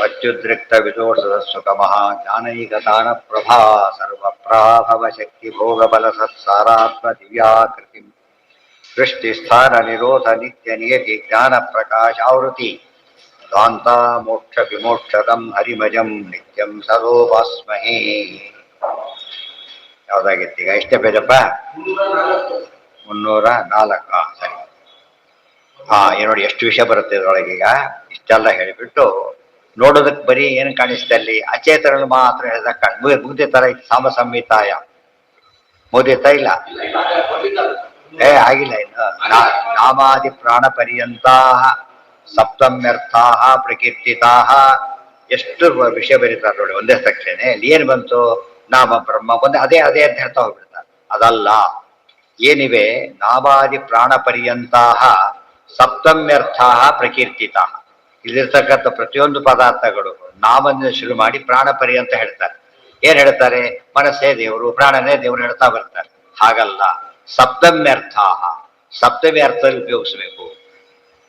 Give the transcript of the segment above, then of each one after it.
ಅತ್ಯುದ್ರಿಕ್ತ ವಿದೋಷದ ಸುಖಮಃ ಜ್ಞಾನೈಕತಾನ ಪ್ರಭಾ ಸರ್ವಪ್ರಾಭವ ಶಕ್ತಿ ಭೋಗಬಲ ಸತ್ಸಾರಾತ್ಮ ದಿವ್ಯಾಕೃತಿ ಸೃಷ್ಟಿಸ್ಥಾನ ನಿರೋಧ ನಿತ್ಯ ನಿಯತಿ ಜ್ಞಾನ ಪ್ರಕಾಶಾವೃತಿ ದಾಂತ ಮೋಕ್ಷ ವಿಮೋಕ್ಷದಂ ಹರಿಮಜಂ ನಿತ್ಯಂ ಸರೋಪಾಸ್ಮಹೇ. ಯಾವ್ದಾಗಿತ್ತು ಈಗ? ಎಷ್ಟೇ ಬೇಜಪ್ಪ? 304. ಸರಿ. ನೋಡಿ ಎಷ್ಟು ವಿಷಯ ಬರುತ್ತೆ ಇದ್ರೊಳಗೆ. ಈಗ ಇಷ್ಟೆಲ್ಲ ಹೇಳಿಬಿಟ್ಟು ನೋಡೋದಕ್ಕೆ ಬರೀ ಏನು ಕಾಣಿಸ್ತಾ ಅಲ್ಲಿ ಅಚೇತನಗಳು ಮಾತ್ರ ಹೇಳಿದಾಗ ಮುಗ್ದಿತ್ತಾರ ಸಾಮ ಸಂಹಿತಾಯ ಮುಗ್ದಿತ್ತಾ ಇಲ್ಲ? ಆಗಿಲ್ಲ ಇನ್ನು. ನಾಮಾದಿ ಪ್ರಾಣ ಪರ್ಯಂತಾ ಸಪ್ತಮ್ಯರ್ಥಾ ಪ್ರಕೀರ್ತಿತಾ ಎಷ್ಟು ವಿಷಯ ಬರೀತಾರೆ ನೋಡಿ ಒಂದೇ ತಕ್ಷಣ. ಅಲ್ಲಿ ಏನು ಬಂತು? ನಾಮ ಬ್ರಹ್ಮ ಒಂದೇ ಅದೇ ಅಂತ ಹೇಳ್ತಾ ಹೋಗ್ಬಿಡ್ತಾರೆ. ಅದಲ್ಲ, ಏನಿವೆ ನಾಮಾದಿ ಪ್ರಾಣ ಪರ್ಯಂತಾ ಸಪ್ತಮ್ಯರ್ಥಾ ಪ್ರಕೀರ್ತಿತ. ಇಲ್ಲಿರ್ತಕ್ಕಂಥ ಪ್ರತಿಯೊಂದು ಪದಾರ್ಥಗಳು ನಾಮದಿಂದ ಶುರು ಮಾಡಿ ಪ್ರಾಣ ಪರ್ಯಂತ ಹೇಳ್ತಾರೆ. ಏನ್ ಹೇಳ್ತಾರೆ? ಮನಸ್ಸೇ ದೇವರು, ಪ್ರಾಣನೇ ದೇವರು ಹೇಳ್ತಾ ಬರ್ತಾರೆ. ಹಾಗಲ್ಲ, ಸಪ್ತಮ್ಯರ್ಥ, ಸಪ್ತಮಿ ಅರ್ಥದಲ್ಲಿ ಉಪಯೋಗಿಸ್ಬೇಕು.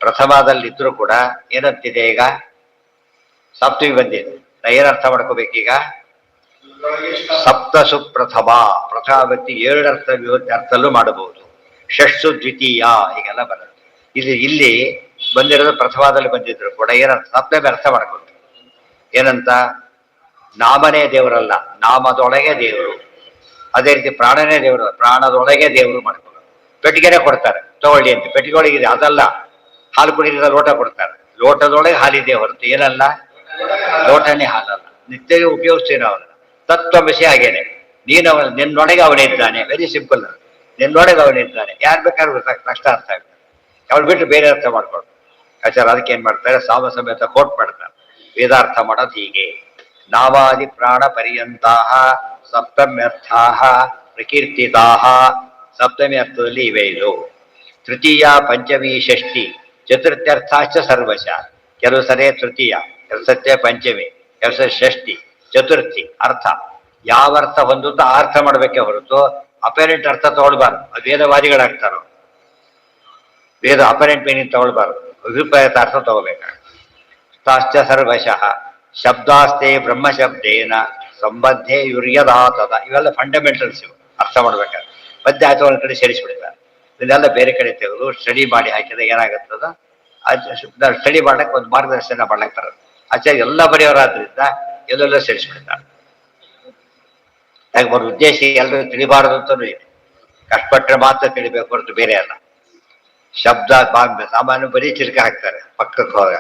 ಪ್ರಥಮದಲ್ಲಿದ್ರೂ ಕೂಡ ಏನಂತಿದೆ ಈಗ? ಸಪ್ತಮಿ ಬಂದಿದೆ. ಏನರ್ಥ ಮಾಡ್ಕೋಬೇಕೀಗ? ಸಪ್ತ ಸುಪ್ರಥಮ, ಪ್ರಥಮ ವ್ಯಕ್ತಿ 2 ಅರ್ಥ ಅರ್ಥಲ್ಲೂ ಮಾಡಬಹುದು. ಷಷ್ಸು ದ್ವಿತೀಯ ಹೀಗೆಲ್ಲ ಬರುತ್ತೆ. ಇಲ್ಲಿ ಬಂದಿರೋದು ಪ್ರಥಮದಲ್ಲಿ ಬಂದಿದ್ರು ಕೂಡ ಏನರ್ಥ? ಸಪ್ತಮಿ ಅರ್ಥ ಮಾಡ್ಕೊಂಡು ಏನಂತ? ನಾಮನೇ ದೇವರಲ್ಲ, ನಾಮದೊಳಗೆ ದೇವರು. ಅದೇ ರೀತಿ ಪ್ರಾಣನೇ ದೇವರು, ಪ್ರಾಣದೊಳಗೆ ದೇವರು ಮಾಡ್ಕೊಂಡು ಪೆಟ್ಟಿಗೆನೆ ಕೊಡ್ತಾರೆ ತಗೊಳ್ಳಿ ಅಂತ. ಪೆಟ್ಟಿಗೆೊಳಗಿದೆ ಅದಲ್ಲ, ಹಾಲು ಕುಡಿದ ಲೋಟ ಕೊಡ್ತಾರೆ, ಲೋಟದೊಳಗೆ ಹಾಲಿದೆ ಹೊರತು ಏನಲ್ಲ, ಲೋಟನೇ ಹಾಲಲ್ಲ. ನಿತ್ಯ ಉಪಯೋಗಿಸ್ತೀವಿ ನಾವು ಅದನ್ನ. ತತ್ವಮಸಿ ಹಾಗೇನೆ, ನೀನು ನಿನ್ನೊಳಗೆ ಅವನೇ ಇದ್ದಾನೆ. Very simple. ನಿನ್ನೊಳಗೆ ಅವನೇ ಇದ್ದಾನೆ. ಯಾರು ಬೇಕಾದ್ರೂ ಕಷ್ಟ ಅರ್ಥ ಆಗುತ್ತೆ. ಅವ್ರು ಬಿಟ್ಟು ಬೇರೆ ಅರ್ಥ ಮಾಡ್ಕೊಂಡು ಆಚಾರ ಅದಕ್ಕೆ ಏನ್ ಮಾಡ್ತಾರೆ? ಸಾಮ ಸಮೇತ ಕೋಟ್ ಮಾಡ್ತಾರೆ. ವೇದಾರ್ಥ ಮಾಡೋದು ಹೀಗೆ: ನಾವಾದಿ ಪ್ರಾಣ ಪರ್ಯಂತಾ ಸಪ್ತಮ್ಯರ್ಥಾ ಪ್ರಕೀರ್ತಿತಾ. ಸಪ್ತಮಿ ಅರ್ಥದಲ್ಲಿ ಇವೆ ಇದು. ತೃತೀಯ ಪಂಚಮಿ ಷಷ್ಠಿ ಚತುರ್ಥ್ಯರ್ಥಾಶ್ಚ ಸರ್ವಶ. ಕೆಲವು ಸರಿ ತೃತೀಯ, ಕೆಲವು ಸತ್ಯ ಪಂಚಮಿ, ಕೆಲವು ಸರಿ ಷಷ್ಠಿ, ಚತುರ್ಥಿ ಅರ್ಥ. ಯಾವ ಅರ್ಥ ಹೊಂದುತ್ತೋ ಆ ಅರ್ಥ ಮಾಡ್ಬೇಕೆ ಹೊರತು ಅಪೇರೆಂಟ್ ಅರ್ಥ ತಗೊಳ್ಬಾರ್ದು. ಅದು ವೇದವಾದಿಗಳಾಗ್ತಾರೋ. ವೇದ ಅಪರೆಂಟ್ ಮೀನಿಂಗ್ ತಗೊಳ್ಬಾರ್ದು, ಅಭಿಪ್ರಾಯದ ಅರ್ಥ ತಗೋಬೇಕಾಗ್ತಾಶ್ಚ ಸರ್ವಶಃ. ಶಬ್ದಾಸ್ತೆ ಬ್ರಹ್ಮಶಬ್ದೇನ ಸಂಬಂಧೇ ಯುರ್ಯದಾತದ. ಇವೆಲ್ಲ ಫಂಡಮೆಂಟಲ್ಸ್. ಇವು ಅರ್ಥ ಮಾಡ್ಬೇಕಾದ್ರೆ ಮಧ್ಯೆ ಆಯ್ತು ಒಂದು ಕಡೆ ಸೇರಿಸ್ಬಿಡ್ತಾರೆ. ಇದನ್ನೆಲ್ಲ ಬೇರೆ ಕಡೆ ತೆಗೆದು ಸ್ಟಡಿ ಮಾಡಿ ಹಾಕಿದಾಗ ಏನಾಗುತ್ತದ? ಸ್ಟಡಿ ಮಾಡಕ್ಕೆ ಒಂದು ಮಾರ್ಗದರ್ಶನ ಮಾಡ್ಲಕ್ಕೆ ಬರೋದು. ಆಚಾರ್ಯ ಎಲ್ಲ ಬರೆಯೋರಾದ್ರಿಂದ ಎಲ್ಲೆಲ್ಲ ಸೇರಿಸ್ಬಿಡ್ತಾರೆ. ಯಾಕೆ ಒಂದು ಉದ್ದೇಶ ಎಲ್ಲರೂ ತಿಳಿಬಾರದು ಅಂತಲೂ ಇದೆ. ಕಷ್ಟಪಟ್ಟರೆ ಮಾತ್ರ ತಿಳಿಬೇಕು ಹೊರತು ಬೇರೆ ಅಲ್ಲ. ಶಬ್ದ ಸಾಮಾನ್ಯ ಬರೀ ಚಿಲ್ಕ ಹಾಕ್ತಾರೆ, ಪಕ್ಕಕ್ಕೆ ಹೋಗ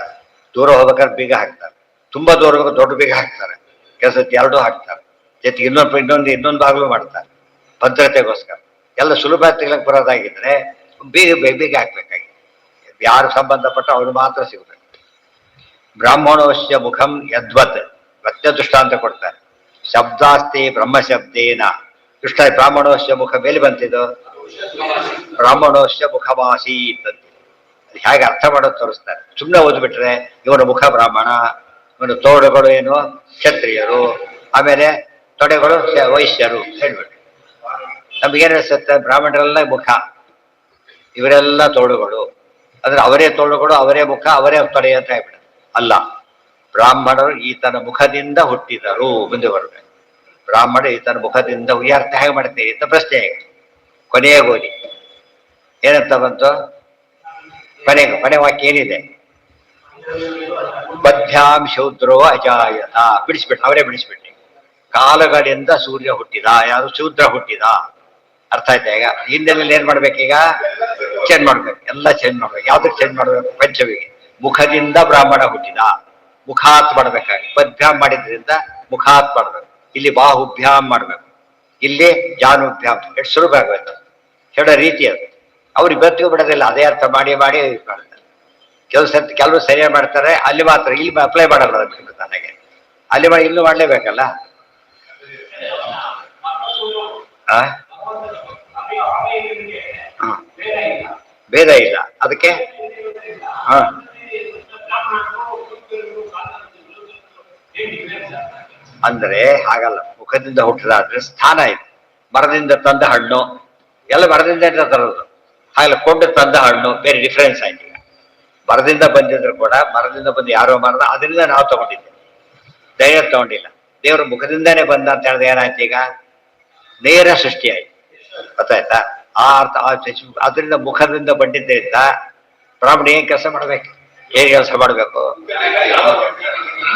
ದೂರ ಹೋಗ್ಬೇಕಾದ್ರೆ ಬೀಗ ಹಾಕ್ತಾರೆ, ತುಂಬಾ ದೂರ ಹೋಗ್ಬೇಕು ದೊಡ್ಡ ಬೀಗ ಹಾಕ್ತಾರೆ, ಕೆಲಸಕ್ಕೆ 2 ಹಾಕ್ತಾರೆ, ಜೊತೆಗೆ ಇನ್ನೊಂದು ಬಾಗಿಲು ಮಾಡ್ತಾರೆ ಭದ್ರತೆಗೋಸ್ಕರ. ಎಲ್ಲ ಸುಲಭ ತೆಗಿಲಕ್ಕೆ ಬರೋದಾಗಿದ್ರೆ ಬೀಗ ಹಾಕ್ಬೇಕಾಗಿ. ಯಾರು ಸಂಬಂಧಪಟ್ಟ ಅವ್ರು ಮಾತ್ರ ಸಿಗಬೇಕು. ಬ್ರಾಹ್ಮಣೋಶ್ಯ ಮುಖಂ ಯದ್ವತ್ ಪ್ರತ್ಯ ದೃಷ್ಟಾಂತ ಕೊಡ್ತಾರೆ. ಶಬ್ದಾಸ್ತಿ ಬ್ರಹ್ಮಶಬ್ದೇನ ದೃಷ್ಟ. ಬ್ರಾಹ್ಮಣೋಶ್ಯ ಮುಖ ಮೇಲೆ ಬಂತಿದ್ದು ಬ್ರಾಹ್ಮಣೋಶ್ಯ ಮುಖಮಾಸೀತ್ ಅಂತ. ಹೇಗೆ ಅರ್ಥ ಮಾಡೋದು ತೋರಿಸ್ತಾರೆ. ಸುಮ್ಮನೆ ಓದ್ಬಿಟ್ರೆ ಇವನ ಮುಖ ಬ್ರಾಹ್ಮಣ, ಇವನು ತೋಳುಗಳು ಏನು ಕ್ಷತ್ರಿಯರು, ಆಮೇಲೆ ತೊಡೆಗಳು ವೈಶ್ಯರು ಹೇಳ್ಬಿಟ್ರೆ ನಮಗೇನು ಅನಿಸುತ್ತೆ? ಬ್ರಾಹ್ಮಣರೆಲ್ಲ ಮುಖ, ಇವರೆಲ್ಲ ತೋಳುಗಳು. ಅಂದ್ರೆ ಅವರೇ ತೋಳುಗಳು, ಅವರೇ ಮುಖ, ಅವರೇ ತೊಡೆ ಅಂತ ಹೇಳ್ಬಿಡ. ಅಲ್ಲ, ಬ್ರಾಹ್ಮಣರು ಈತನ ಮುಖದಿಂದ ಹುಟ್ಟಿದರು. ಮುಂದೆ ಬರಬೇಕು. ಬ್ರಾಹ್ಮಣರು ಈತನ ಮುಖದಿಂದ ಅರ್ಥ ಹೇಗೆ ಮಾಡ್ತೇವೆ ಅಂತ ಪ್ರಶ್ನೆ. ಹೇಗೆ ಕೊನೆಯ ಓದಿ ಏನಂತ ಬಂತು? ಕೊನೆ ವಾಕ್ಯ ಏನಿದೆ? ಬದ್ಭ್ಯಾಂ ಶೂದ್ರೋ ಅಜಾಯತ. ಬಿಡಿಸ್ಬಿಟ್ಟು ಅವರೇ ಬಿಡಿಸ್ಬಿಟ್ಟು ಕಾಲಗಳಿಂದ ಸೂರ್ಯ ಹುಟ್ಟಿದ, ಯಾರು ಶೂದ್ರ ಹುಟ್ಟಿದ. ಅರ್ಥ ಆಯ್ತಾ? ಈಗ ಹಿಂದಿನಲ್ಲಿ ಏನ್ ಮಾಡ್ಬೇಕೀಗ? ಚೇಂಜ್ ಮಾಡ್ಬೇಕು, ಎಲ್ಲ ಚೇಂಜ್ ಮಾಡ್ಬೇಕು. ಯಾವ್ದಕ್ಕೆ ಚೇಂಜ್ ಮಾಡ್ಬೇಕು? ಪಂಚಮಿಗೆ ಮುಖದಿಂದ ಬ್ರಾಹ್ಮಣ ಹುಟ್ಟಿದ, ಮುಖಾತ್ ಮಾಡ್ಬೇಕಾಗಿ. ಬದ್ಭ್ಯಾಮ್ ಮಾಡಿದ್ರಿಂದ ಮುಖಾತ್ ಮಾಡ್ಬೇಕು. ಇಲ್ಲಿ ಬಾಹುಭ್ಯಾಮ್ ಮಾಡ್ಬೇಕು, ಇಲ್ಲಿ ಜಾನುಭ್ಯಾಮ್. ಎಷ್ಟು ಸುಲಭ ಆಗ್ಬೇಕು ಹೇಳೋ ರೀತಿ ಅದು. ಅವ್ರಿಗೆ ಬತ್ತಿಗೂ ಬಿಡೋದಿಲ್ಲ. ಅದೇ ಅರ್ಥ ಮಾಡಿ ಮಾಡ್ತಾರೆ. ಕೆಲವರು ಸರಿಯಾಗಿ ಮಾಡ್ತಾರೆ, ಅಲ್ಲಿ ಮಾತ್ರ ಇಲ್ಲಿ ಅಪ್ಲೈ ಮಾಡಲ್ಲ. ನನಗೆ ಅಲ್ಲಿ ಮಾಡಿ ಇಲ್ಲೂ ಮಾಡ್ಲೇಬೇಕಲ್ಲ. ಭೇದ ಇಲ್ಲ ಅದಕ್ಕೆ. ಅಂದ್ರೆ ಹಾಗಲ್ಲ. ಮುಖದಿಂದ ಹುಟ್ಟಿದಾದ್ರೆ ಸ್ಥಾನ ಇದೆ. ಮರದಿಂದ ತಂದ ಹಣ್ಣು ಎಲ್ಲ ಮರದಿಂದ ತರೋದು, ಹಾಗಲ್ಲ ಕೊಂಡು ತಂದ ಹಣ್ಣು ಬೇರೆ ಡಿಫ್ರೆನ್ಸ್ ಆಯ್ತು. ಈಗ ಮರದಿಂದ ಬಂದಿದ್ರು ಕೂಡ ಮರದಿಂದ ಬಂದು ಯಾರೋ ಮರದ ಅದರಿಂದ ನಾವು ತಗೊಂಡಿದ್ದೇವೆ. ಧೈರ್ಯ ತಗೊಂಡಿಲ್ಲ. ದೇವ್ರ ಮುಖದಿಂದಾನೇ ಬಂದ ಅಂತ ಹೇಳಿದ್ರೆ ಏನಾಯ್ತು ಈಗ? ನೇರ ಸೃಷ್ಟಿ ಆಯ್ತು. ಗೊತ್ತಾಯ್ತಾ? ಆ ಅರ್ಥ ಅದರಿಂದ ಮುಖದಿಂದ ಬಂದಿದ್ದರಿಂದ ಬ್ರಾಹ್ಮಣ ಏನ್ ಕೆಲಸ ಮಾಡ್ಬೇಕು? ಏನ್ ಕೆಲಸ ಮಾಡ್ಬೇಕು?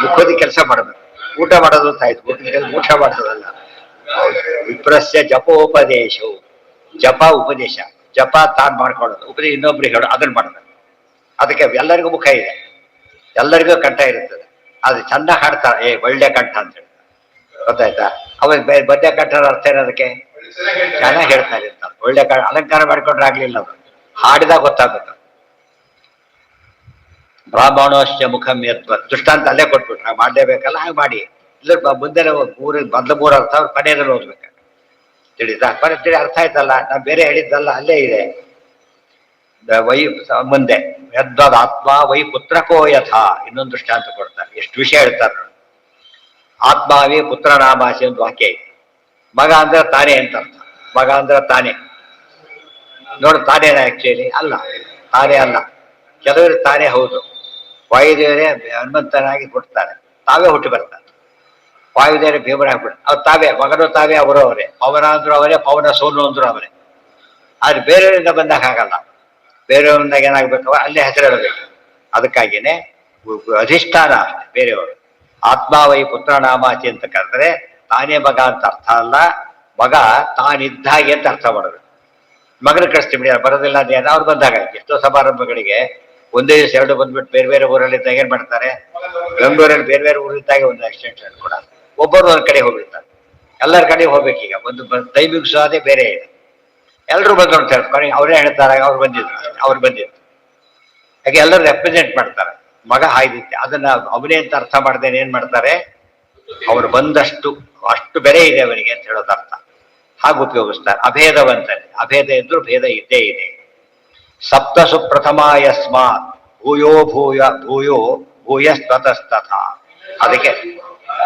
ಮುಖದ ಕೆಲಸ ಮಾಡ್ಬೇಕು. ಊಟ ಮಾಡೋದು ಅಂತ ಆಯ್ತು, ಊಟ ಮಾಡೋದಲ್ಲ. ವಿಪ್ರಸ್ಯ ಜಪೋಪದೇಶವು, ಜಪ ಉಪದೇಶ, ಜಪ ತಾನ್ ಮಾಡ್ಕೊಳ್ಳೋದು, ಉಪದೇಶ ಇನ್ನೊಬ್ರಿಗೆ ಹೇಳೋದು, ಅದನ್ನ ಮಾಡ್ಬೇಕು. ಅದಕ್ಕೆ ಎಲ್ಲರಿಗೂ ಮುಖ ಇದೆ, ಎಲ್ಲರಿಗೂ ಕಂಠ ಇರುತ್ತದೆ. ಅದು ಚಂದ ಹಾಡ್ತಾರೆ, ಒಳ್ಳೆ ಕಂಠ ಅಂತ ಹೇಳಿ. ಗೊತ್ತಾಯ್ತಾ? ಅವಾಗ ಬದ್ಯ ಕಂಠದ ಅರ್ಥ ಏನದಕ್ಕೆ? ಚೆನ್ನಾಗಿ ಹೇಳ್ತಾ ಇರ್ತಾರೆ. ಒಳ್ಳೆ ಅಲಂಕಾರ ಮಾಡ್ಕೊಂಡ್ರೆ ಆಗ್ಲಿಲ್ಲ, ಅದು ಹಾಡಿದಾಗ ಗೊತ್ತಾಗುತ್ತೆ. ಬ್ರಾಹ್ಮಣೋಶ್ಚ ಮುಖಂ ಯತ್ವ ದೃಷ್ಟಾಂತ ಅಲ್ಲೇ ಕೊಟ್ಬಿಟ್ರು. ನಾವು ಮಾಡಲೇಬೇಕಲ್ಲ, ಹಾಗೆ ಮಾಡಿ. ಇಲ್ಲ ಮುಂದೆ ಮೊದಲು 3 ಅರ್ಥ ಅವ್ರು ಕೊನೆಯಲ್ಲಿ ಓದ್ಬೇಕು. ತಿಳಿತಾ? ತಿಳಿ ಅರ್ಥ ಆಯ್ತಲ್ಲ, ನಾವು ಬೇರೆ ಹೇಳಿದ್ದಲ್ಲ, ಅಲ್ಲೇ ಇದೆ. ವೈ ಮುಂದೆ ಯದ್ವದ್ ಆತ್ಮ ವೈ ಪುತ್ರಕೋ ಯಥಾ ಇನ್ನೊಂದು ದೃಷ್ಟಾಂತ ಕೊಡ್ತಾರೆ. ಎಷ್ಟು ವಿಷಯ ಹೇಳ್ತಾರೆ ನೋಡಿ. ಆತ್ಮಾವೇ ಪುತ್ರ ನಾಮಾಸಿ ಒಂದು ವಾಕ್ಯ ಇದೆ. ಮಗ ಅಂದ್ರೆ ತಾನೇ ಅಂತ ಅರ್ಥ. ಮಗ ಅಂದ್ರೆ ತಾನೇ. ನೋಡಿ, ತಾನೇನ ಆಕ್ಚುಲಿ ಅಲ್ಲ, ತಾನೇ ಅಲ್ಲ. ಕೆಲವರು ತಾನೇ ಹೌದು. ವಾಯುದೇವರೇ ಹನುಮಂತನಾಗಿ ಕೊಡ್ತಾರೆ, ತಾವೇ ಹುಟ್ಟಿ ಬರ್ತಾರೆ. ವಾಯುದೇವರೇ ಭೀಮನ ಆಗ್ಬಿಡ್ತಾರೆ, ಅವ್ರು ತಾವೇ. ಮಗನು ತಾವೇ, ಅವರು ಅವರೇ. ಪವನ ಅಂದ್ರು ಅವರೇ, ಪವನ ಸೋನು ಅಂದ್ರು ಅವರೇ. ಆದ್ರೆ ಬೇರೆಯವರಿಂದ ಬಂದಾಗ ಆಗಲ್ಲ. ಬೇರೆಯವರಿಂದಾಗ ಏನಾಗ್ಬೇಕವ ಅಲ್ಲೇ ಹೆಸರು ಹೇಳಬೇಕು. ಅದಕ್ಕಾಗಿನೇ ಅಧಿಷ್ಠಾನ ಬೇರೆಯವರು. ಆತ್ಮಾವೈ ಪುತ್ರ ನಾಮಾಚಿ ಅಂತ ಕರೆದ್ರೆ ತಾನೇ ಮಗ ಅಂತ ಅರ್ಥ ಅಲ್ಲ, ಮಗ ತಾನಿದ್ದಾಗೆ ಅಂತ ಅರ್ಥ ಮಾಡಬೇಕು. ಮಗನ ಕಳಿಸ್ತೀವಿ ಬರೋದಿಲ್ಲ ಅಂತ ಅವ್ರು ಬಂದಾಗ. ಎಷ್ಟೋ ಸಮಾರಂಭಗಳಿಗೆ ಒಂದೇ ದಿವಸ 2 ಬಂದ್ಬಿಟ್ಟು ಬೇರೆ ಬೇರೆ ಊರಲ್ಲಿದ್ದಾಗ ಏನ್ ಮಾಡ್ತಾರೆ? ಬೆಂಗಳೂರಲ್ಲಿ ಬೇರೆ ಬೇರೆ ಊರಿದ್ದಾಗ ಒಂದು ಆಕ್ಸಿಡೆಂಟ್ ಕೂಡ ಒಬ್ಬರು ಒಂದ್ ಕಡೆ ಹೋಗ್ಬಿಡ್ತಾರೆ. ಎಲ್ಲರ ಕಡೆ ಹೋಗ್ಬೇಕೀಗ. ಒಂದು ಟೈಮಿಂಗ್ಸ್ ಅದೇ ಬೇರೆ ಇದೆ. ಎಲ್ಲರೂ ಬಂದು ಅಂತ ಹೇಳ್ತಾರೆ, ಅವರೇ ಹೇಳ್ತಾರೆ ಅವ್ರು ಬಂದಿದ್ರು. ಹಾಗೆ ಎಲ್ಲರೂ ರೆಪ್ರೆಸೆಂಟ್ ಮಾಡ್ತಾರೆ. ಮಗ ಹಾಯ್ದಿತ್ತೆ, ಅದನ್ನ ಅವನೇ ಅಂತ ಅರ್ಥ ಮಾಡ್ದೇನೆ ಏನ್ ಮಾಡ್ತಾರೆ? ಅವ್ರು ಬಂದಷ್ಟು ಅಷ್ಟು ಬೆಲೆ ಇದೆ ಅವನಿಗೆ ಅಂತ ಹೇಳೋದು ಅರ್ಥ. ಹಾಗೆ ಉಪಯೋಗಿಸ್ತಾರೆ. ಅಭೇದವಂತನೆ, ಅಭೇದ ಇದ್ರು ಭೇದ ಇದ್ದೇ ಇದೆ. ಸಪ್ತಸು ಪ್ರಥಮ ಯಸ್ಮಾತ್ ಭೂಯೋ ಭೂಯೋ ಭೂಯಸ್ತತಸ್ತಥ. ಅದಕ್ಕೆ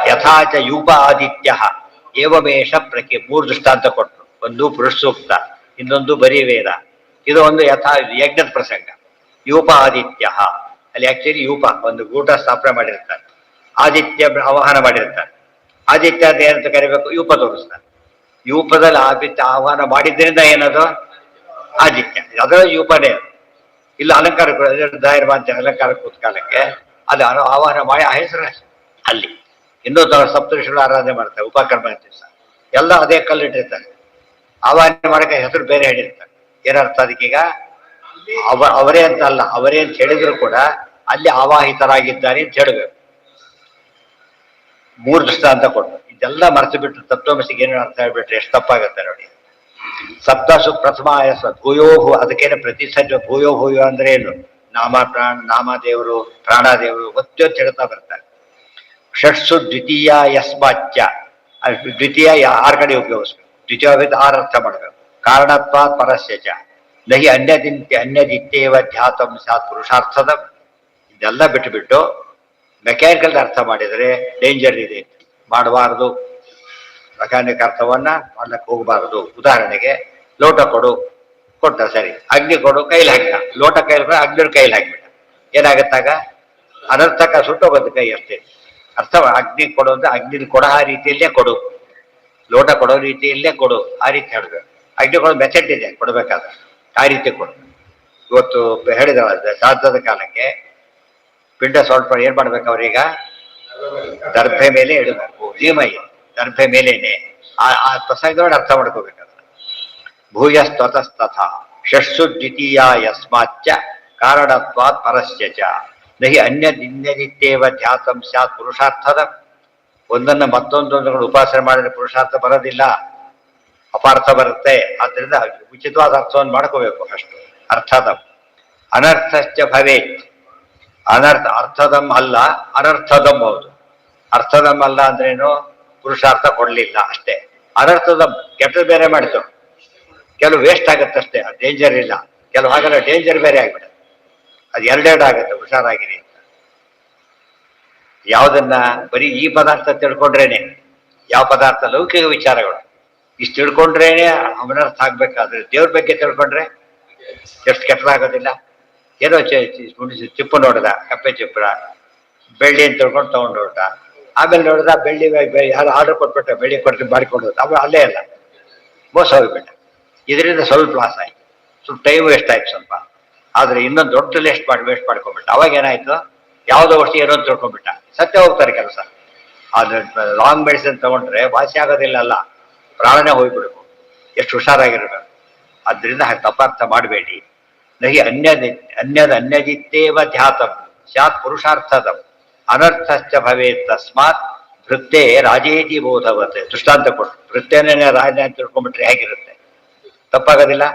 ಯಥಾಚ ಯೂಪ ಆದಿತ್ಯ ಏವಮೇಷ 3 ದೃಷ್ಟಾಂತ ಕೊಟ್ಟರು. ಒಂದು ಪುರುಷ ಸೂಕ್ತ, ಇನ್ನೊಂದು ಬರೀ ವೇದ, ಇದು ಒಂದು ಯಜ್ಞದ ಪ್ರಸಂಗ. ಯೂಪ ಆದಿತ್ಯ, ಅಲ್ಲಿ ಆಕ್ಚುಲಿ ಯೂಪ ಒಂದು ಊಟ ಸ್ಥಾಪನೆ ಮಾಡಿರ್ತಾರೆ, ಆದಿತ್ಯ ಆವಾಹನ ಮಾಡಿರ್ತಾರೆ. ಆದಿತ್ಯ ಅಂತ ಏನಂತ ಕರಿಬೇಕು? ಯೂಪ ತೋರಿಸ್ತಾರೆ. ಯೂಪದಲ್ಲಿ ಆದಿತ್ಯ ಆಹ್ವಾನ ಮಾಡಿದ್ರಿಂದ ಏನದು? ಆದಿತ್ಯ. ಅದರ ಯೂಪನೇ. ಇಲ್ಲ ಅಲಂಕಾರಕ್ಕೆ ದಾಯರ್ವ ಅಂತ ಅಲಂಕಾರ ಕೂತ್ಕಾಲಕ್ಕೆ ಅದು ಆಹ್ವಾನ ಮಾಡಿ ಆ ಹೆಸರು ಅಲ್ಲಿ. ಇನ್ನೂ ಸಪ್ತಋಷಿಗಳು ಆರಾಧನೆ ಮಾಡ್ತಾರೆ ಉಪಕರ್ಮ ದಿವಸ. ಎಲ್ಲ ಅದೇ ಕಲ್ಲಿಟ್ಟಿರ್ತಾರೆ. ಆಹ್ವಾನ ಮಾಡಕ್ಕೆ ಹೆಸರು ಬೇರೆ ಹೇಳಿರ್ತಾರೆ. ಏನರ್ಥ ಅದಕ್ಕೀಗ? ಅವರೇ ಅಂತ ಅಲ್ಲ, ಅವರೇ ಅಂತ ಹೇಳಿದ್ರು ಕೂಡ ಅಲ್ಲಿ ಆವಾಹಿತರಾಗಿದ್ದಾರೆ ಅಂತ ಹೇಳಬೇಕು. 3 ದೃಷ್ಟಾಂತ ಕೊಟ್ಟು ಇದೆಲ್ಲ ಮರೆತು ಬಿಟ್ಟು ತತ್ವಮಸಿಗೆ ಏನೇನು ಅರ್ಥ ಹೇಳ್ಬಿಟ್ರೆ ಎಷ್ಟು ತಪ್ಪಾಗುತ್ತೆ ನೋಡಿ. ಸಪ್ತಸು ಪ್ರಥಮ ಭೂಯೋಹು, ಅದಕ್ಕೇನು ಪ್ರತಿ ಸಜ್ಜ ಭೂಯೋ ಅಂದ್ರೆ ಏನು? ನಾಮದೇವರು, ಪ್ರಾಣದೇವರು ಒತ್ತು ಹೇಳ್ತಾ ಬರ್ತಾರೆ. ಷಟ್ಸು ದ್ವಿತೀಯ ಯಸ್ಮಾಚ್ಯ, ದ್ವಿತೀಯ 6 ಕಡೆ ಉಪಯೋಗಿಸ್ಬೇಕು. ದ್ವಿತೀಯ 6 ಅರ್ಥ ಮಾಡಬೇಕು. ಕಾರಣತ್ವ ಪರಸ್ಯಚ ನಹಿ ಅನ್ಯದಿತ್ಯೇವ ಧ್ಯಾತಂ ಸ್ಯಾತ್ ಪುರುಷಾರ್ಥದ. ಇದೆಲ್ಲ ಬಿಟ್ಟುಬಿಟ್ಟು ಮೆಕ್ಯಾನಿಕಲ್ ಅರ್ಥ ಮಾಡಿದರೆ ಡೇಂಜರ್ ಇದೆ, ಮಾಡಬಾರದು. ಮೆಕ್ಯಾನಿಕ್ ಅರ್ಥವನ್ನ ಮಾಡ್ಲಿಕ್ಕೆ ಹೋಗಬಾರದು. ಉದಾಹರಣೆಗೆ ಲೋಟ ಕೊಟ್ಟ ಸರಿ, ಅಗ್ನಿ ಕೊಡು, ಕೈಲಿ ಹಾಕಿದ. ಲೋಟ ಕೈಲಿ ಅಗ್ನಿ ಕೈಲಿ ಹಾಕಿಬಿಟ್ಟ, ಏನಾಗತ್ತಾಗ? ಅನರ್ಥಕ ಸುಟ್ಟೋಗೋದು ಕೈ ಅಷ್ಟೇ. ಅರ್ಥ ಅಗ್ನಿ ಕೊಡು ಅಂದ್ರೆ ಅಗ್ನಿ ಕೊಡ ಆ ರೀತಿಯಲ್ಲೇ ಕೊಡು, ಲೋಟ ಕೊಡೋ ರೀತಿಯಲ್ಲೇ ಕೊಡು, ಆ ರೀತಿ ಹೇಳ್ಬೇಕು. ಅಗ್ನಿ ಕೊಡೋ ಮೆಥಡ್ ಇದೆ ಕೊಡ್ಬೇಕಾದ್ರೆ, ಆ ರೀತಿ ಕೊಡು. ಇವತ್ತು ಹೇಳಿದ ಶ್ರಾದ್ದದ ಕಾಲಕ್ಕೆ ಪಿಂಡ ಸ್ವಲ್ಪ ಏನ್ ಮಾಡ್ಬೇಕು? ಅವ್ರೀಗ ದರ್ಭೆ ಮೇಲೆ ಇಡಬೇಕು. ಧೀಮಯ್ಯ ದರ್ಭೆ ಮೇಲೇನೆ ಆ ಪ್ರಸಂಗವನ್ನು ಅರ್ಥ ಮಾಡ್ಕೋಬೇಕಾದ್ರೆ. ಭೂಯಸ್ತತಸ್ತಥ ಷಟ್ಸು ದ್ವಿತೀಯ ಯಸ್ಮಾಚ್ಚ ಕಾರಣತ್ವಾತ್ ಪರಸ್ಯಚ ನಹಿ ಅನ್ಯದಿತ್ಯೇವ ಧ್ಯಾತಂ ಸ್ಯಾತ್ ಪುರುಷಾರ್ಥದ. ಒಂದನ್ನ ಮತ್ತೊಂದೊಂದು ಉಪಾಸನೆ ಮಾಡಿದ್ರೆ ಪುರುಷಾರ್ಥ ಬರೋದಿಲ್ಲ, ಅಪಾರ್ಥ ಬರುತ್ತೆ. ಆದ್ರಿಂದ ಉಚಿತವಾದ ಅರ್ಥವನ್ನು ಮಾಡ್ಕೋಬೇಕು. ಅಷ್ಟು ಅರ್ಥದಂ ಅನರ್ಥಶ್ಚ ಭವೇತ್. ಅರ್ಥದಂ ಅಲ್ಲ, ಅನರ್ಥದಂ ಹೌದು. ಅರ್ಥದಂ ಅಲ್ಲ ಅಂದ್ರೇನು? ಪುರುಷಾರ್ಥ ಕೊಡ್ಲಿಲ್ಲ ಅಷ್ಟೇ. ಅನರ್ಥದಂ ಕೆಟ್ಟದ್ದು ಬೇರೆ ಮಾಡಿತು, ಕೆಲವು ವೇಸ್ಟ್ ಆಗುತ್ತಷ್ಟೇ, ಅದು ಡೇಂಜರ್ ಇಲ್ಲ. ಕೆಲವು ಹಾಗೆಲ್ಲ ಡೇಂಜರ್ ಬೇರೆ ಆಗ್ಬಿಡುತ್ತೆ. ಅದು 2 ಆಗುತ್ತೆ. ಹುಷಾರಾಗಿರಿ ಅಂತ. ಯಾವುದನ್ನ ಬರೀ ಈ ಪದಾರ್ಥ ತಿಳ್ಕೊಂಡ್ರೇನೆ, ಯಾವ ಪದಾರ್ಥ ಲೌಕಿಕ ವಿಚಾರಗಳು ಇಷ್ಟು ತಿಳ್ಕೊಂಡ್ರೇನೆ ಅವನರ್ಥ ಆಗ್ಬೇಕಾದ್ರೆ, ದೇವ್ರ ಬಗ್ಗೆ ತಿಳ್ಕೊಂಡ್ರೆ ಎಷ್ಟು ಕೆಟ್ಟದಾಗೋದಿಲ್ಲ. ಏನೋ ಚಿಪ್ಪು ನೋಡಿದ, ಕಪ್ಪೆ ಚಿಪ್ಪರ ಬೆಳ್ಳಿ ಅಂತ ತಿಳ್ಕೊಂಡು ತಗೊಂಡು ಹೊರಟ, ಆಮೇಲೆ ನೋಡಿದ ಬೆಳ್ಳಿ ಯಾರು ಆರ್ಡರ್ ಕೊಟ್ಬಿಟ್ರೆ ಬೆಳ್ಳಿ ಕೊಟ್ಟು ಮಾಡಿಕೊಡೋದು ಆಮೇಲೆ ಅಲ್ಲೇ ಇಲ್ಲ, ಮೋಸ ಹೋಗ್ಬಿಟ್ಟ. ಇದರಿಂದ ಸ್ವಲ್ಪ ಲಾಸ್ ಆಯ್ತು, ಸ್ವಲ್ಪ ಟೈಮ್ ವೇಸ್ಟ್ ಆಯ್ತು ಸ್ವಲ್ಪ. ಆದ್ರೆ ಇನ್ನೊಂದು ದೊಡ್ಡ ವೇಸ್ಟ್ ಮಾಡ್ಕೊಂಡ್ಬಿಟ್ಟ. ಅವಾಗ ಏನಾಯ್ತು, ಯಾವುದೋ ವಸ್ತು ಏನೋ ಅಂತ ತಿಳ್ಕೊಂಡ್ಬಿಟ್ಟ. ಸತ್ಯ ಹೋಗ್ತಾರೆ ಕೆಲಸ. ಆದ್ರೆ ಲಾಂಗ್ ಮೆಡಿಸಿನ್ ತಗೊಂಡ್ರೆ ವಾಸಿ ಆಗೋದಿಲ್ಲ, ಅಲ್ಲ ಪ್ರಾಣನೇ ಹೋಗ್ಬಿಡ್ಬೇಕು. ಎಷ್ಟು ಹುಷಾರಾಗಿರ್ಬೇಕು. ಆದ್ರಿಂದ ತಪ್ಪಾರ್ಥ ಮಾಡಬೇಡಿ. ನಹಿ ಅನ್ಯದಿತ್ತೇವ ಧ್ಯಾತಂ ಸ್ಯಾತ್ ಪುರುಷಾರ್ಥದಂ ಅನರ್ಥಶ್ಚ ಭವೇತ್ ತಸ್ಮಾತ್ ವೃತ್ತೇ ರಾಜೇತಿ ಬೋಧವತೆ. ದೃಷ್ಟಾಂತ ಕೊಟ್ಟು ವೃತ್ತೇನೇ ರಾಜ ಅಂತ ತಿಳ್ಕೊಂಡ್ಬಿಟ್ರೆ ಹೇಗಿರುತ್ತೆ, ತಪ್ಪಾಗೋದಿಲ್ಲ.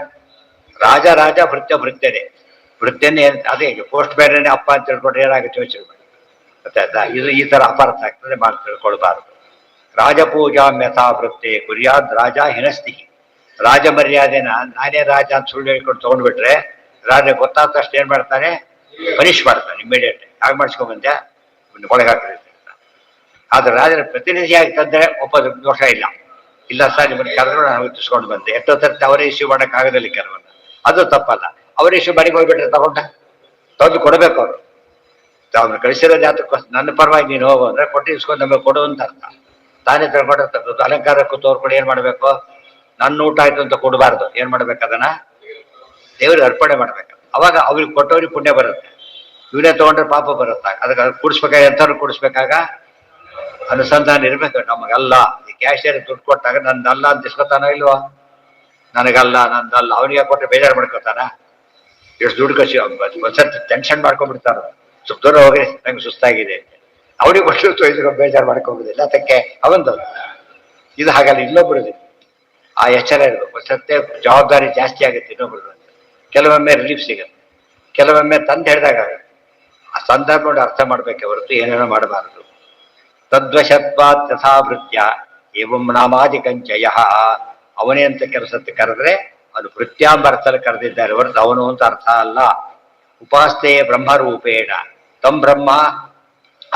ರಾಜ ಭೃತ್ಯನೇ ವೃತ್ತೇನೆ. ಅದೇ ಪೋಸ್ಟ್ ಮ್ಯಾನೇ ಅಪ್ಪ ಅಂತ ತಿಳ್ಕೊಂಡ್ರೆ ಏನಾಗುತ್ತೆ ಯೋಚನೆ ಮಾಡಿ. ಗೊತ್ತಾಯ್ತಾ? ಇದು ಈ ತರ ಅಪಾರ್ಥ ಆಗ್ತದೆ, ಮಾಡಿ ತಿಳ್ಕೊಳ್ಬಾರ್ದು. ರಾಜಪೂಜಾಂ ಯಥಾ ವೃತ್ತೇ ಕುರ್ಯಾದ್ ರಾಜ ಹಿನಸ್ತಿ. ರಾಜ ಮರ್ಯಾದೆನ ನಾನೇ ರಾಜ ಅಂತ ಸುಳ್ಳು ಹೇಳ್ಕೊಂಡು ತಗೊಂಡ್ಬಿಟ್ರೆ ರಾಜ ಗೊತ್ತಾದ ತಕ್ಷಣ ಏನ್ ಮಾಡ್ತಾನೆ, ಪನಿಷ್ ಮಾಡ್ತಾನೆ ಇಮಿಡಿಯೇಟ್. ಹಾಗೆ ಮಾಡಿಸ್ಕೊಂಡ್ಬಂದೆ ಒಳಗೆ ಹಾಕಿರ್ತಾರೆ. ಆದ್ರೆ ರಾಜನ ಪ್ರತಿನಿಧಿಯಾಗಿ ತಂದ್ರೆ ಒಪ್ಪದ ದೋಷ ಇಲ್ಲ. ಇಲ್ಲ ಸರ್ ನಿಮ್ಮನ್ನು ಕರೆದ್ರು ನಾನು ಗುರ್ತಿಸ್ಕೊಂಡು ಬಂದೆ, ಎಷ್ಟೋ ತರ್ತಿ ಅವರೇ ಇಶ್ಯೂ ಮಾಡಕ್ ಆಗೋದಿಲ್ಲ ಕೆಲವನ್ನ, ಅದು ತಪ್ಪಲ್ಲ. ಅವರೇ ಇಶ್ಯೂ ಮಾಡಿ ಹೋಗ್ಬಿಟ್ರೆ ತಗೊಂಡು ಕೊಡಬೇಕು. ಅವರು ಅವ್ನು ಕಳಿಸಿರೋ ಜಾತಕ್ಕೆ ನನ್ನ ಪರವಾಗಿ ನೀನು ಹೋಗು ಅಂದ್ರೆ ಕೊಟ್ಟು ಇಸ್ಕೊಂಡು ನಮಗೆ ಕೊಡು ಅಂತ ಅರ್ಥ. ತಾನೇ ತಿಳ್ಕೊಂಡು ಅಲಂಕಾರಕ್ಕೂ ತೋರ್ಕೊಂಡು ಏನ್ ಮಾಡ್ಬೇಕು, ನನ್ನ ಊಟ ಆಯ್ತು ಅಂತ ಕೊಡಬಾರ್ದು. ಏನ್ ಮಾಡ್ಬೇಕು, ಅದನ್ನ ದೇವ್ರಿಗೆ ಅರ್ಪಣೆ ಮಾಡ್ಬೇಕು. ಅವಾಗ ಅವ್ರಿಗೆ ಕೊಟ್ಟವ್ರಿಗೆ ಪುಣ್ಯ ಬರುತ್ತೆ, ಇವನೇ ತಗೊಂಡ್ರೆ ಪಾಪ ಬರುತ್ತೆ. ಅದಕ್ಕೆ ಕೂಡಿಸ್ಬೇಕಾಗ ಎಂಥವ್ರು ಕೂಡಿಸ್ಬೇಕಾಗ ಅನುಸಂಧಾನ ಇರ್ಬೇಕು. ನಮಗಲ್ಲ ಈ ಕ್ಯಾಶಿಯರ್ ದುಡ್ಡು ಕೊಟ್ಟಾಗ ನಂದಲ್ಲ ಅಂತ ಇಸ್ಕೊತಾನೋ ಇಲ್ವೋ, ನನಗಲ್ಲ ನಂದಲ್ಲ. ಅವನಿಗೆ ಕೊಟ್ಟರೆ ಬೇಜಾರು ಮಾಡ್ಕೊತಾನ. ಎಷ್ಟು ದುಡ್ಡು ಕಸಿ ಒಂದ್ಸರ್ತಿ ಟೆನ್ಷನ್ ಮಾಡ್ಕೊಂಡ್ಬಿಡ್ತಾರ. ಸ್ವಲ್ಪ ದೂರ ಹೋಗ್ರಿ ನಂಗೆ ಸುಸ್ತಾಗಿದೆ ಅಂತ ಅವ್ರಿಗೆ ಕೊಟ್ಟು ಬೇಜಾರು ಮಾಡ್ಕೊಂಡ್ಬಿಡಿಲ್ಲ. ಅದಕ್ಕೆ ಅವಂದು ಇದು ಹಾಗಲ್ಲ, ಇನ್ನೊಬ್ರದ್ದು ಆ ಎಚ್ಚರ ಇರಬೇಕು. ಸತ್ಯ ಜವಾಬ್ದಾರಿ ಜಾಸ್ತಿ ಆಗುತ್ತೆ ಇನ್ನೊಬ್ರದ್ದು. ಕೆಲವೊಮ್ಮೆ ರಿಲೀಫ್ ಸಿಗುತ್ತೆ, ಕೆಲವೊಮ್ಮೆ ತಂದು ಹಿಡ್ದಾಗ ಆ ಸಂದರ್ಭ ನೋಡಿ ಅರ್ಥ ಮಾಡ್ಬೇಕೆ ಹೊರತು ಏನೇನೋ ಮಾಡಬಾರದು. ತದ್ವಶತ್ವಾತ್ ಯಥಾವೃತ್ಯ ಏವಂ ನಾಮಾದಿಕಂಚಯ. ಅವನೇ ಅಂತ ಕೆಲಸಕ್ಕೆ ಕರೆದ್ರೆ ಅದು ವೃತ್ಯಾಂಬರ್ಥದಲ್ಲಿ ಕರೆದಿದ್ದಾರೆ ಹೊರತು ಅವನು ಅಂತ ಅರ್ಥ ಅಲ್ಲ. ಉಪಾಸ್ತೆ ಬ್ರಹ್ಮರೂಪೇಣ ತಂ ಬ್ರಹ್ಮ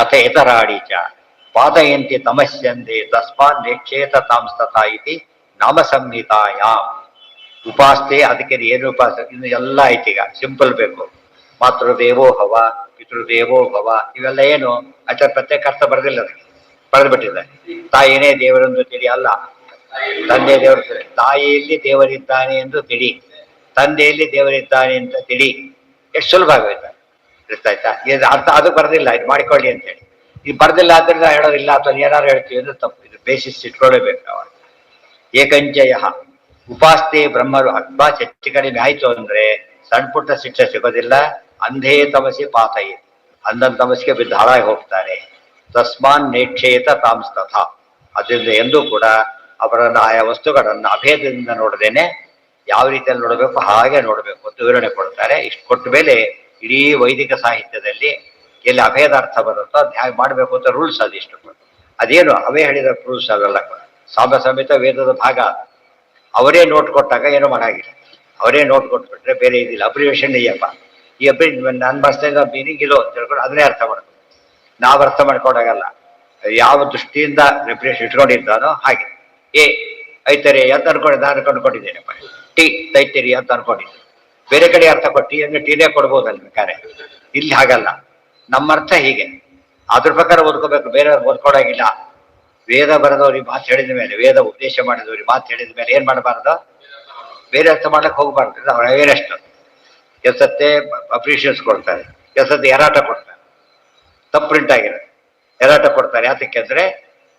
ಅಥ ಇತರಾಡಿ ಚ ಪಾದಯಂತಿ ತಮಸ್ಯಂದೆ ತಸ್ಮಾನ್ ನೇಕ್ಷೇತ ತಾಂಸ್ತಥಾ ಇತಿ ನಾಮ ಸಂಹಿತಾಯಾಮ್. ಉಪಾಸ್ತೆ ಅದಕ್ಕೆ ಏನು ಉಪಾಸ, ಇನ್ನು ಎಲ್ಲ ಐತೀಗ ಸಿಂಪಲ್ ಬೇಕು. ಮಾತೃದೇವೋ ಭವ, ಪಿತೃದೇವೋ ಭವ, ಇವೆಲ್ಲ ಏನು ಆಚಾರ ಪ್ರತ್ಯೇಕ ಅರ್ಥ ಬರೆದಿಲ್ಲ, ಅದಕ್ಕೆ ಬರೆದ್ಬಿಟ್ಟಿದೆ. ತಾಯಿನೇ ದೇವರೆಂದು ತಿಳಿ ಅಲ್ಲ, ತಂದೆ ದೇವರು. ತಾಯಿಯಲ್ಲಿ ದೇವರಿದ್ದಾನೆ ಎಂದು ತಿಳಿ, ತಂದೆಯಲ್ಲಿ ದೇವರಿದ್ದಾನೆ ಅಂತ ತಿಳಿ. ಎಷ್ಟು ಸುಲಭ ಆಗೋಯ್ತು, ಗೊತ್ತಾಯ್ತಾ? ಇದು ಅರ್ಥ ಅದು ಬರೆದಿಲ್ಲ, ಇದು ಮಾಡಿಕೊಳ್ಳಿ ಅಂತೇಳಿ. ಇದು ಬರೆದಿಲ್ಲ ಆದ್ರಿಂದ ಹೇಳೋದಿಲ್ಲ, ಅಥವಾ ಏನಾರು ಹೇಳ್ತೀವಿ ಅಂದ್ರೆ ತಪ್ಪು. ಇದು ಬೇಸಿಸ್ ಇಟ್ಕೊಳ್ಳೇಬೇಕು. ಅವಾಗ ಏಕಂಚಯ ಉಪಾಸ್ತೆ ಬ್ರಹ್ಮರು ಅಕ್ಬಾ ಹೆಚ್ಚು ಕಡಿಮೆ ಆಯ್ತು ಅಂದ್ರೆ ಸಣ್ಣ ಪುಟ್ಟ ಶಿಕ್ಷೆ ಸಿಗೋದಿಲ್ಲ. ಅಂಧೇ ತಮಸಿ ಪಾತಯಿ, ಅಂಧನ್ ತಮಸಿಗೆ ಬಿದ್ದು ಹಾಳಾಗಿ ಹೋಗ್ತಾನೆ. ತಸ್ಮಾನ್ ನೇಕ್ಷೇತ ತಾಂಸ್ತಥ. ಅದರಿಂದ ಎಂದೂ ಕೂಡ ಅವರನ್ನು ಆಯಾ ವಸ್ತುಗಳನ್ನು ಅಭೇದದಿಂದ ನೋಡದೇನೆ ಯಾವ ರೀತಿಯಲ್ಲಿ ನೋಡಬೇಕು ಹಾಗೆ ನೋಡಬೇಕು ಅಂತ ವಿವರಣೆ ಕೊಡ್ತಾರೆ. ಇಷ್ಟು ಕೊಟ್ಟ ಮೇಲೆ ಇಡೀ ವೈದಿಕ ಸಾಹಿತ್ಯದಲ್ಲಿ ಎಲ್ಲಿ ಅಭೇದ ಅರ್ಥ ಬರುತ್ತೋ ಅದು ಹೇಗೆ ಮಾಡಬೇಕು ಅಂತ ರೂಲ್ಸ್ ಅದಿಷ್ಟು. ಅದೇನು ಅವೇ ಹೇಳಿದ ರೂಲ್ಸ್ ಅವೆಲ್ಲ ಸಾಮ ಸಮೇತ ವೇದದ ಭಾಗ. ಅವರೇ ನೋಟ್ ಕೊಟ್ಟಾಗ ಏನೋ ಮಾಡಾಗಿಲ್ಲ, ಅವರೇ ನೋಟ್ ಕೊಟ್ಬಿಟ್ರೆ ಬೇರೆ ಇದಿಲ್ಲ. ಅಬ್ರಿವೇಷನ್ ಇದೆಯಪ್ಪ, ಈ ನಾನು ಬರ್ಸ್ತಾ ಮೀನಿಂಗ್ ಇಲ್ಲೋ ಅಂತ ಹೇಳ್ಕೊಂಡು ಅದನ್ನೇ ಅರ್ಥ ಮಾಡ್ಬೇಕು. ನಾವು ಅರ್ಥ ಮಾಡ್ಕೊಂಡಾಗಲ್ಲ. ಯಾವ ದೃಷ್ಟಿಯಿಂದ ರೆಪ್ಯುಟೇಷನ್ ಇಟ್ಕೊಂಡಿದ್ದಾನೋ ಹಾಗೆ. ಐತರಿ ಅಂತ ಅನ್ಕೊಂಡಿದ್ದ, ನಾನು ಕಂಡುಕೊಂಡಿದ್ದೇನೆಪ್ಪ. ಟಿ ತೈತರಿ ಅಂತ ಅನ್ಕೊಂಡಿದ್ದೆ, ಬೇರೆ ಕಡೆ ಅರ್ಥ ಕೊಟ್ಟು ಹಂಗೆ ಟೀನೇ ಕೊಡ್ಬೋದಲ್ಲ ಬೇಕಾರೆ. ಇಲ್ಲಿ ಹಾಗಲ್ಲ, ನಮ್ಮ ಅರ್ಥ ಹೀಗೆ, ಅದ್ರ ಪ್ರಕಾರ ಓದ್ಕೋಬೇಕು, ಬೇರೆ ಓದ್ಕೊಡಾಗಿಲ್ಲ. ವೇದ ಬರೆದವ್ರಿಗೆ ಮಾತು ಹೇಳಿದ ಮೇಲೆ, ವೇದ ಉಪದೇಶ ಮಾಡಿದವ್ರಿಗೆ ಮಾತು ಹೇಳಿದ ಮೇಲೆ ಏನ್ ಮಾಡಬಾರ್ದು, ಬೇರೆ ಅರ್ಥ ಮಾಡ್ಲಿಕ್ಕೆ ಹೋಗ್ಬಾರ್ದು. ಅವ್ರ ಅವೇರೆಷ್ಟು ಕೆಲಸತ್ತೆ ಅಪ್ರಿಷಿಯೇಷನ್ಸ್ ಕೊಡ್ತಾರೆ, ಕೆಲಸತ್ತೆ ಎರಾಟ ಕೊಡ್ತಾರೆ, ತಪ್ಪು ಪ್ರಿಂಟ್ ಆಗಿರುತ್ತೆ ಎರಾಟ ಕೊಡ್ತಾರೆ. ಯಾತಕ್ಕೆ ಅಂದ್ರೆ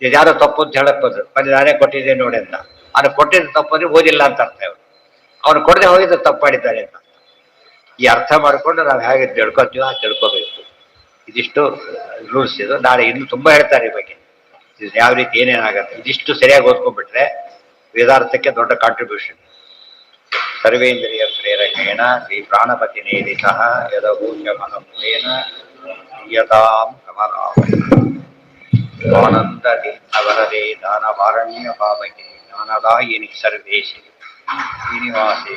ಯಾರೋ ತಪ್ಪು ಅಂತ ಹೇಳಕ್ ಬಂದ್ರು, ಬನ್ನಿ ನಾನೇ ಕೊಟ್ಟಿದ್ದೆ ನೋಡಿ ಅಂತ. ಅವ್ನು ಕೊಟ್ಟಿದ್ದು ತಪ್ಪಂದ್ರೆ ಓದಿಲ್ಲ ಅಂತ ಅರ್ಥ. ಅವ್ನು ಕೊಡದೆ ಹೋಗಿದ್ದು ತಪ್ಪು ಮಾಡಿದ್ದಾರೆ ಅಂತ. ಈ ಅರ್ಥ ಮಾಡ್ಕೊಂಡು ನಾವು ಹೇಗೆ ತಿಳ್ಕೊತೀವೋ ಹಾಗೆ ತಿಳ್ಕೋಬೇಕು. ಇದಿಷ್ಟು ರೂಲ್ಸ್. ಇದು ನಾಳೆ ಇನ್ನೂ ತುಂಬಾ ಹೇಳ್ತಾರೆ ಈ ಬಗ್ಗೆ, ಇದು ಯಾವ ರೀತಿ ಏನೇನಾಗತ್ತೆ. ಇದಿಷ್ಟು ಸರಿಯಾಗಿ ಓದ್ಕೊಂಡ್ಬಿಟ್ರೆ ವೇದಾರ್ಥಕ್ಕೆ ದೊಡ್ಡ ಕಾಂಟ್ರಿಬ್ಯೂಷನ್. ಸರ್ವೇಂದ್ರಿಯ ಪ್ರೇರಕೇಣ ಶ್ರೀ ಪ್ರಾಣಪತಿ ನೇದಿತ ಯದಭೂಷ ಮಹಂತೇನ ಯತಾಂ ಆನಂದ ವರದೆ ದಾನವಾರಣ್ಯ ಪಾವಕೆ ಜ್ಞಾನದಾಯಿನಿ ಸರ್ವೇಶಿ ಶ್ರೀನಿವಾಸೇ